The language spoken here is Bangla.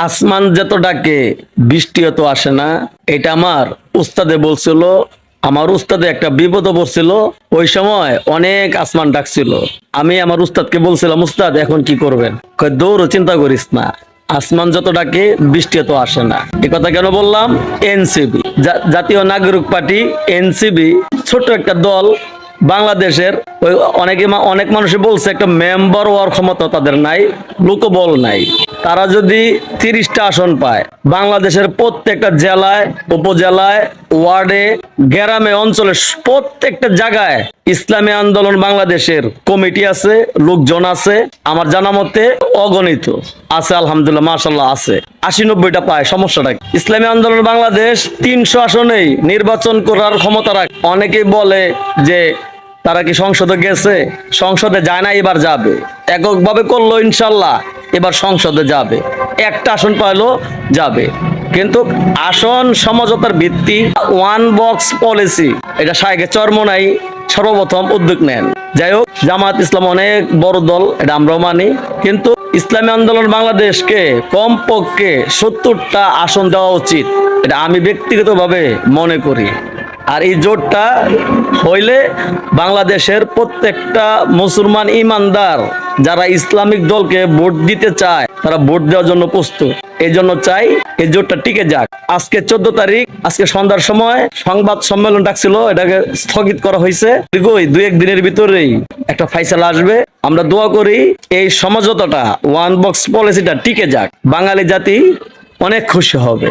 আসমান যত ডাকে বৃষ্টি তো আসে না। এটা আমার উস্তাদে বলছিল। আমার উস্তাদে একটা বিপদ পড়ছিল। ওই সময় অনেক আসমান ডাকছিল। আমি আমার উস্তাদকে বলছিলাম, উস্তাদ এখন কি করবেন? কয় দৌড়, চিন্তা করিস না, আসমান যত ডাকে বৃষ্টি তো আসে না। এ কথা কেন বললাম? এনসিপি, জাতীয় নাগরিক পার্টি, এনসিপি ছোট্ট একটা দল বাংলাদেশের। ওই অনেক মানুষই বলছে একটা মেম্বার হওয়ার ক্ষমতা তাদের নাই, লোকবল নাই। তারা যদি 30টা আসন পায়, বাংলাদেশের প্রত্যেকটা জেলায়, উপজেলায়, ওয়ার্ডে, গ্রামে, অঞ্চলে, প্রত্যেকটা জায়গায় ইসলামী আন্দোলন বাংলাদেশের কমিটি আছে, লোকজন আছে। আমার জানা মতে অগণিত আছে, আলহামদুলিল্লাহ, মাশাআল্লাহ আছে। 80-90টা পায়। সমস্যাটা কি? ইসলামী আন্দোলন বাংলাদেশ 300 আসনেই নির্বাচন করার ক্ষমতা রাখে। অনেকেই বলে যে তারা কি সংসদে গেছে? সংসদে যায় না, এবার যাবে। এককভাবে করলো, ইনশাল্লাহ এবার সংসদে যাবে। একটা আসন পাইলো, যাবে। কিন্তু আসন সমঝোতার ভিত্তি, ওয়ান বক্স পলিসি, এটা শায়েখে চরমোনাই সর্বপ্রথম উদ্যোগ নেন। যাই হোক, জামাত ইসলাম অনেক বড় দল, এটা আমরাও মানি। কিন্তু ইসলামী আন্দোলন বাংলাদেশকে কমপক্ষে 70টা আসন দেওয়া উচিত, এটা আমি ব্যক্তিগতভাবে মনে করি। আর এই জোটটা হইলে বাংলাদেশের প্রত্যেকটা মুসলমান ইমানদার যারা ইসলামিক দলকে ভোট দিতে চায়, তারা ভোট দেওয়ার জন্য প্রস্তুত। এই জন্য চাই এই জোটটা টিকে যাক। আজকে 14 তারিখ, আজকে সন্ধ্যার সময় সংবাদ সম্মেলন ডাকছিল, এটাকে স্থগিত করা হয়েছে। 2-1 দিনের ভিতরেই একটা ফাইসালা আসবে। আমরা দোয়া করি এই সমঝোতাটা, ওয়ান বক্স পলিসিটা টিকে যাক। বাঙালি জাতি অনেক খুশি হবে।